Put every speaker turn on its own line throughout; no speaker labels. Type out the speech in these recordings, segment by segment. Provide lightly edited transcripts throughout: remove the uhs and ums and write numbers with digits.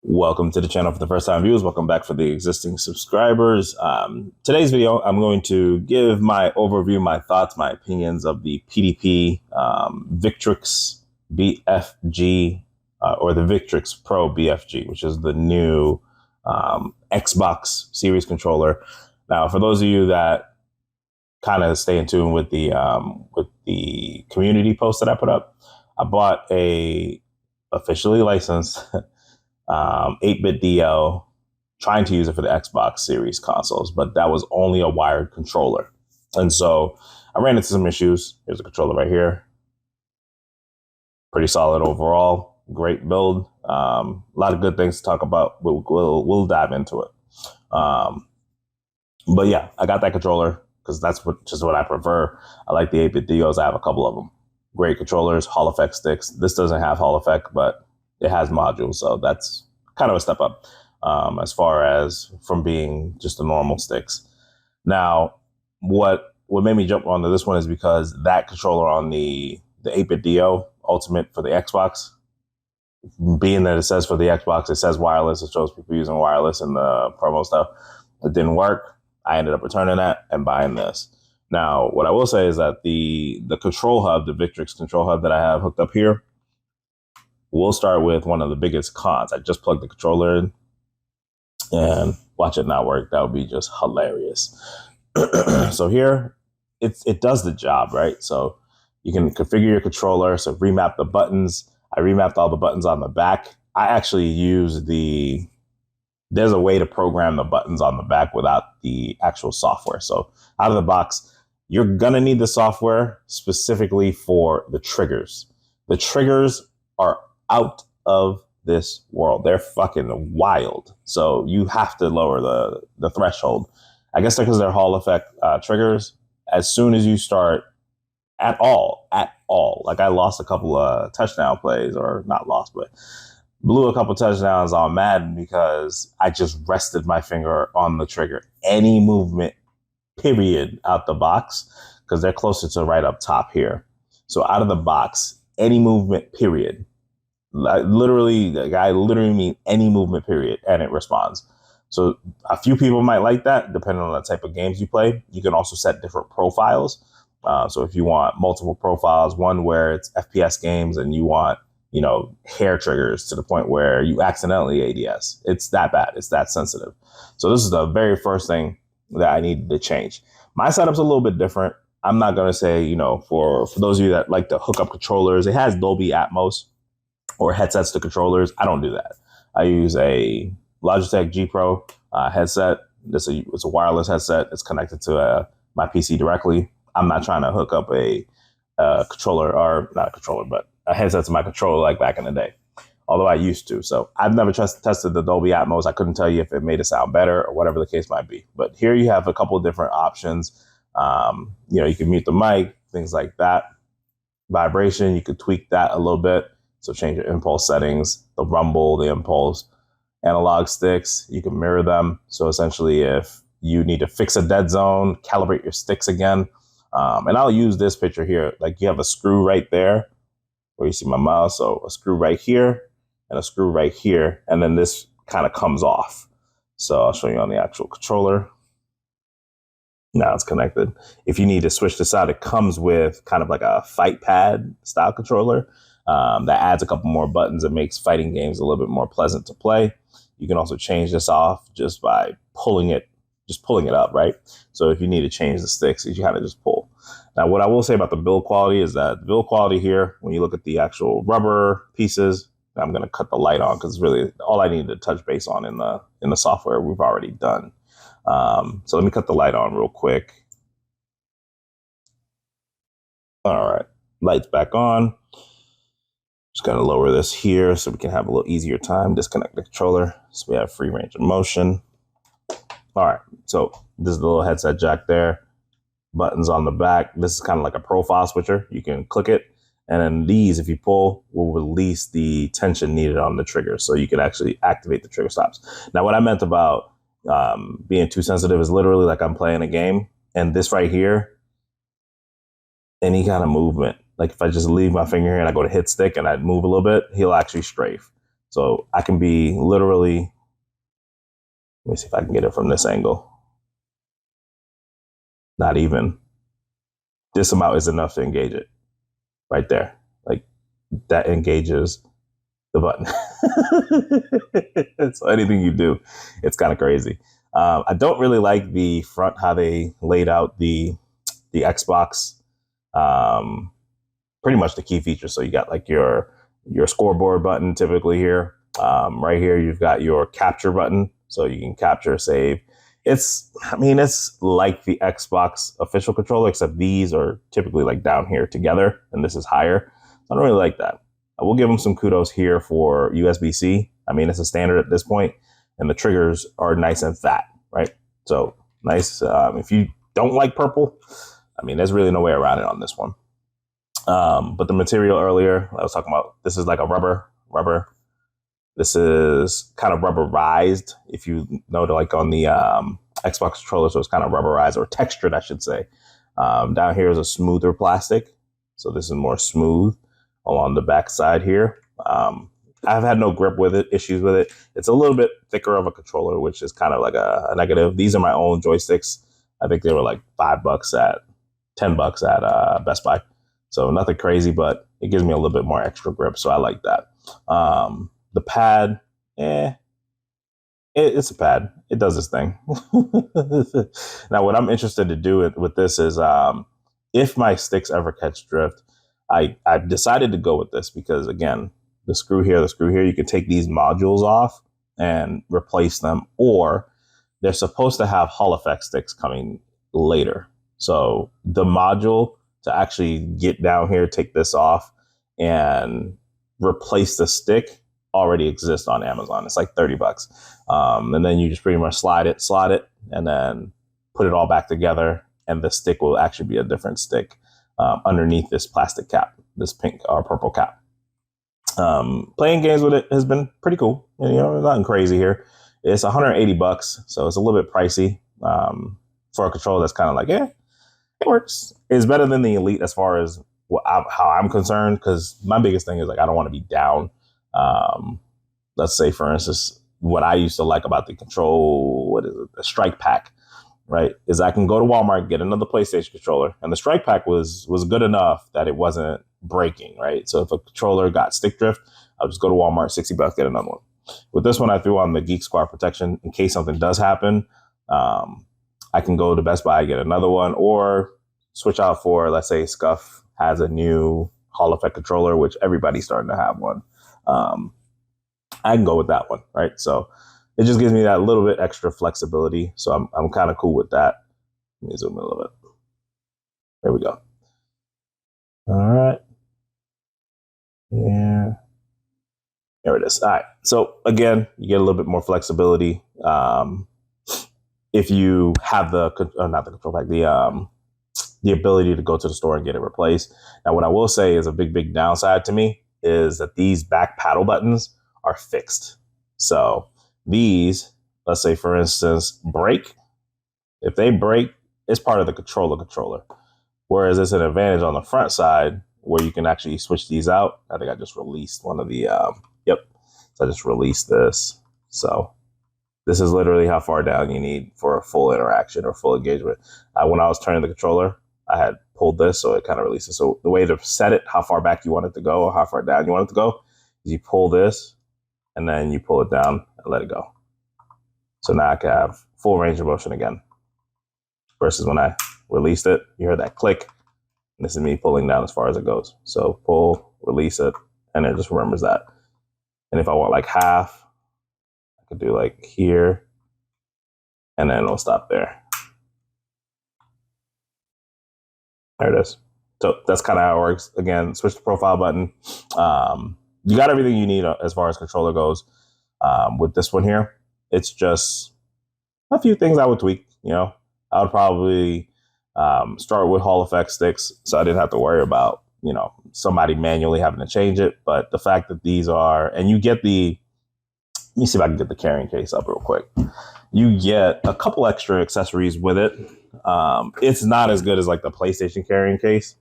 Welcome to the channel for the first time viewers. Welcome back for the existing subscribers. Today's video, I'm going to give my overview, my thoughts, my opinions of the PDP Victrix BFG or the Victrix Pro BFG, which is the new Xbox series controller. Now, for those of you that kind of stay in tune with the community post that I put up, I bought a officially licensed 8-bit DL, trying to use it for the Xbox series consoles, but that was only a wired controller. And so I ran into some issues. Here's a controller right here. Pretty solid overall. Great build. A lot of good things to talk about. We'll dive into it. But yeah, I got that controller because that's just what I prefer. I like the 8-bit DLs. I have a couple of them. Great controllers, Hall effect sticks. This doesn't have Hall effect, but it has modules, so that's kind of a step up as far as from being just the normal sticks. Now, what made me jump onto this one is because that controller on the 8-bit DO Ultimate for the Xbox, being that it says for the Xbox, it says wireless, it shows people using wireless in the promo stuff. It didn't work. I ended up returning that and buying this. Now, what I will say is that the control hub, the Victrix control hub that I have hooked up here, we'll start with one of the biggest cons. I just plugged the controller in and watch it not work. That would be just hilarious. So here, it does the job, right? So you can configure your controller. So remap the buttons. I remapped all the buttons on the back. I actually use there's a way to program the buttons on the back without the actual software. So out of the box, you're gonna need the software specifically for the triggers. The triggers are out of this world. They're fucking wild. So you have to lower the threshold. I guess because they're Hall effect triggers. As soon as you start at all, like I lost a couple of touchdown plays, or not lost, but blew a couple touchdowns on Madden because I just rested my finger on the trigger. Any movement, period, out the box, because they're closer to right up top here. So out of the box, any movement, period. I literally mean any movement, period, and it responds. So a few people might like that, depending on the type of games you play. You can also set different profiles. So if you want multiple profiles, one where it's FPS games and you want, hair triggers to the point where you accidentally ADS. It's that bad. It's that sensitive. So this is the very first thing that I needed to change. My setup's a little bit different. I'm not going to say, for those of you that like to hook up controllers, it has Dolby Atmos or headsets to controllers. I don't do that. I use a Logitech G Pro headset. It's a wireless headset. It's connected to my PC directly. I'm not trying to hook up a controller, or not a controller, but a headset to my controller like back in the day. Although I used to. So I've never tested the Dolby Atmos. I couldn't tell you if it made it sound better or whatever the case might be. But here you have a couple of different options. You can mute the mic, things like that. Vibration, you could tweak that a little bit. So change your impulse settings, the rumble, the impulse. Analog sticks, you can mirror them. So essentially, if you need to fix a dead zone, calibrate your sticks again. And I'll use this picture here. Like you have a screw right there where you see my mouse. So a screw right here and a screw right here. And then this kind of comes off. So I'll show you on the actual controller. Now it's connected. If you need to switch this out, it comes with kind of like a fight pad style controller. That adds a couple more buttons. It makes fighting games a little bit more pleasant to play. You can also change this off just by pulling it up, right? So if you need to change the sticks, you kind of just pull. Now, what I will say about the build quality is that the build quality here, when you look at the actual rubber pieces, I'm going to cut the light on because really all I need to touch base on in the software we've already done. So let me cut the light on real quick. All right, light's back on. Just got to lower this here so we can have a little easier time. Disconnect the controller so we have free range of motion. All right, so this is the little headset jack there. Buttons on the back. This is kind of like a profile switcher. You can click it, and then these, if you pull, will release the tension needed on the trigger, so you can actually activate the trigger stops. Now, what I meant about being too sensitive is literally like I'm playing a game, and this right here, any kind of movement, like if I just leave my finger here and I go to hit stick and I move a little bit, he'll actually strafe. So I can be literally, let me see if I can get it from this angle. Not even. This amount is enough to engage it right there. Like that engages the button. So anything you do, it's kind of crazy. I don't really like the front, how they laid out the Xbox, pretty much the key features. So you got like your scoreboard button typically here. Right here, you've got your capture button. So you can capture, save. It's like the Xbox official controller, except these are typically like down here together and this is higher. I don't really like that. I will give them some kudos here for USB-C. It's a standard at this point, and the triggers are nice and fat, right? So nice. If you don't like purple, there's really no way around it on this one. But the material earlier, I was talking about, this is like a rubber. This is kind of rubberized, if you know, like on the Xbox controller, so it's kind of rubberized or textured, I should say. Down here is a smoother plastic, so this is more smooth along the back side here. I've had no grip with it, issues with it. It's a little bit thicker of a controller, which is kind of like a negative. These are my own joysticks. I think they were like $10 at Best Buy. So nothing crazy, but it gives me a little bit more extra grip. So I like that. The pad, it's a pad. It does its thing. Now, what I'm interested to do with this is, if my sticks ever catch drift, I've decided to go with this because, again, the screw here, you can take these modules off and replace them, or they're supposed to have Hall effect sticks coming later. So the module to actually get down here, take this off and replace the stick already exists on Amazon. It's like $30. And then you just pretty much slide it, and then put it all back together. And the stick will actually be a different stick underneath this plastic cap, this pink or purple cap. Playing games with it has been pretty cool. Nothing crazy here. It's $180, so it's a little bit pricey for a controller that's kind of like, it works. It's better than the Elite as far as how I'm concerned, because my biggest thing is like I don't want to be down. Let's say, for instance, what I used to like about the the Strike Pack, right, is I can go to Walmart, get another PlayStation controller, and the Strike Pack was good enough that it wasn't breaking, right? So if a controller got stick drift, I'll just go to Walmart, $60, get another one. With this one, I threw on the Geek Squad protection in case something does happen. I can go to Best Buy, get another one, or switch out for, let's say, Scuff has a new Hall effect controller, which everybody's starting to have one. I can go with that one, right? So it just gives me that little bit extra flexibility. So I'm kind of cool with that. Let me zoom in a little bit. There we go. All right. Yeah. There it is. All right. So again, you get a little bit more flexibility. If you have not the control pack, the ability to go to the store and get it replaced. Now, what I will say is a big downside to me is that these back paddle buttons are fixed. So these, let's say, for instance, break. If they break, it's part of the controller. Whereas it's an advantage on the front side where you can actually switch these out. I think I just released one of the, So I just released this. So this is literally how far down you need for a full interaction or full engagement. When I was turning the controller, I had pulled this, so it kind of releases. So the way to set it, how far back you want it to go or how far down you want it to go, is you pull this and then you pull it down and let it go. So now I can have full range of motion again. Versus when I released it, you heard that click. And this is me pulling down as far as it goes. So pull, release it, and it just remembers that. And if I want like half, I could do like here, and then it'll stop there. There it is. So that's kind of how it works. Again, switch the profile button. You got everything you need as far as controller goes. With this one here, it's just a few things I would tweak. I would probably start with Hall effect sticks, so I didn't have to worry about somebody manually having to change it. But the fact that these are, and you get the, let me see if I can get the carrying case up real quick. You get a couple extra accessories with it. It's not as good as like the PlayStation carrying case.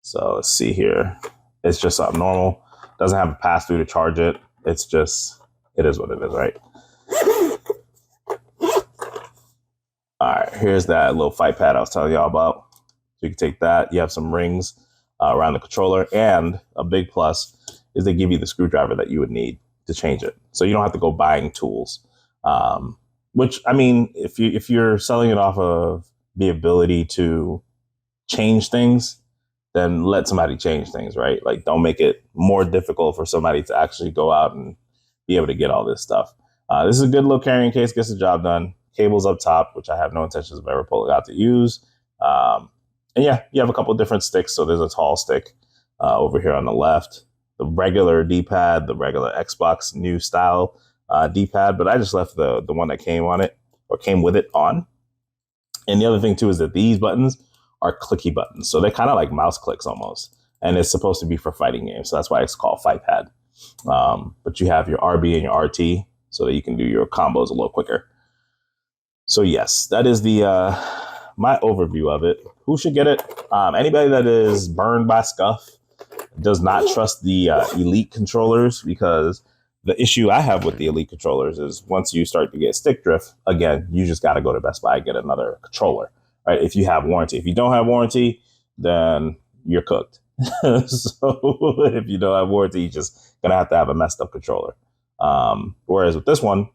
So let's see here. It's just something normal. Doesn't have a pass through to charge it. it's just, it is what it is, right? All right, here's that little fight pad I was telling y'all about. So you can take that. You have some rings around the controller, and a big plus is they give you the screwdriver that you would need to change it. So you don't have to go buying tools. Which, I mean, if you're selling it off of the ability to change things, then let somebody change things, right? Like, don't make it more difficult for somebody to actually go out and be able to get all this stuff. This is a good little carrying case, gets the job done. Cables up top, which I have no intentions of ever pulling out to use. And yeah, you have a couple of different sticks. So there's a tall stick over here on the left, the regular D-pad, the regular Xbox new style D-pad, but I just left the one that came on it, or came with it, on. And the other thing too is that these buttons are clicky buttons. So they're kind of like mouse clicks almost. And it's supposed to be for fighting games. So that's why it's called Fight Pad. But you have your RB and your RT so that you can do your combos a little quicker. So yes, that is the my overview of it. Who should get it? Anybody that is burned by scuff, does not trust the Elite controllers, because the issue I have with the Elite controllers is once you start to get stick drift, again, you just got to go to Best Buy and get another controller, right? If you have warranty. If you don't have warranty, then you're cooked. So if you don't have warranty, you're just going to have a messed up controller. Whereas with this one,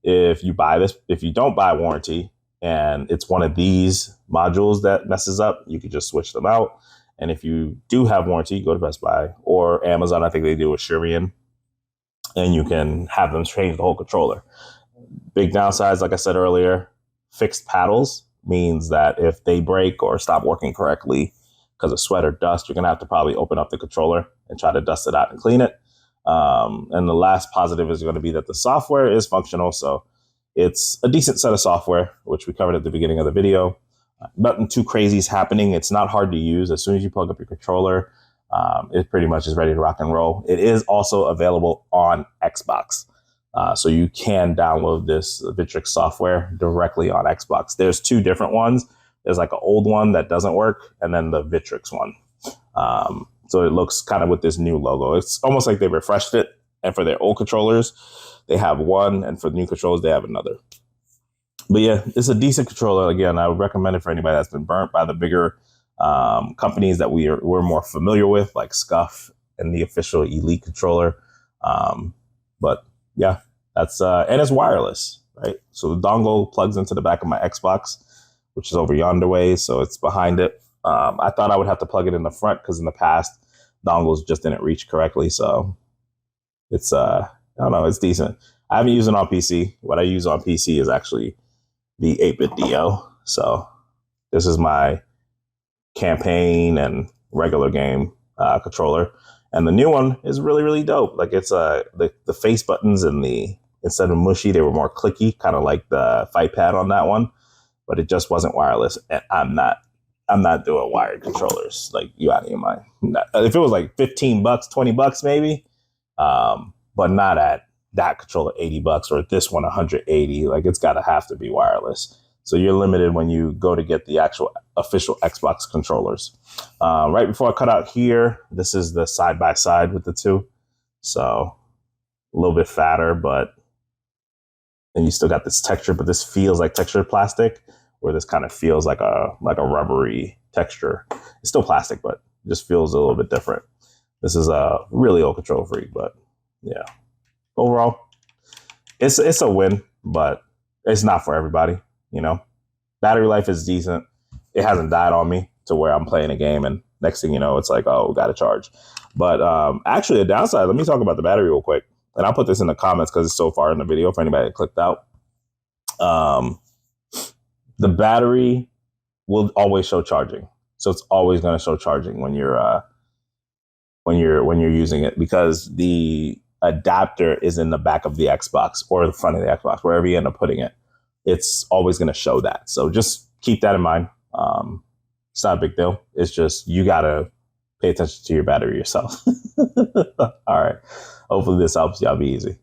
if you don't buy warranty and it's one of these modules that messes up, you could just switch them out. And if you do have warranty, go to Best Buy or Amazon. I think they do with Shurian, and you can have them change the whole controller. Big downsides, like I said earlier, fixed paddles means that if they break or stop working correctly because of sweat or dust, you're going to have to probably open up the controller and try to dust it out and clean it. And the last positive is going to be that the software is functional. So it's a decent set of software, which we covered at the beginning of the video. Nothing too crazy is happening. It's not hard to use. As soon as you plug up your controller, it pretty much is ready to rock and roll. It is also available on Xbox. So you can download this Victrix software directly on Xbox. There's two different ones. There's like an old one that doesn't work, and then the Victrix one. So it looks kind of with this new logo. It's almost like they refreshed it. And for their old controllers, they have one, and for new controllers, they have another. But yeah, it's a decent controller. Again, I would recommend it for anybody that's been burnt by the bigger companies that we're more familiar with, like Scuff and the official Elite controller. But yeah, that's and it's wireless, right? So the dongle plugs into the back of my Xbox, which is over yonder way. So it's behind it. I thought I would have to plug it in the front because in the past, dongles just didn't reach correctly. So it's, I don't know, it's decent. I haven't used it on PC. What I use on PC is actually the 8-bit DO. So this is my campaign and regular game controller. And the new one is really, really dope. Like it's the face buttons and instead of mushy, they were more clicky, kind of like the fight pad on that one, but it just wasn't wireless. And I'm not doing wired controllers. Like, you out of your mind. If it was like $15, $20 maybe, but not at that controller $80 or this one $180. Like, it's got to have to be wireless. So you're limited when you go to get the actual official Xbox controllers. Right before I cut out here, this is the side by side with the two. So a little bit fatter, and you still got this texture, but this feels like textured plastic, where this kind of feels like a rubbery texture. It's still plastic, but it just feels a little bit different. This is a really old control freak, but yeah. Overall, it's a win, but it's not for everybody, you know. Battery life is decent. It hasn't died on me to where I'm playing a game and next thing you know, it's like, oh, got to charge. But actually, the downside, let me talk about the battery real quick. And I'll put this in the comments because it's so far in the video for anybody that clicked out. The battery will always show charging. So it's always going to show charging when you're using it, because the adapter is in the back of the Xbox or the front of the Xbox, wherever you end up putting it. It's always going to show that. So just keep that in mind. It's not a big deal. It's just you got to pay attention to your battery yourself. All right. Hopefully this helps. Y'all be easy.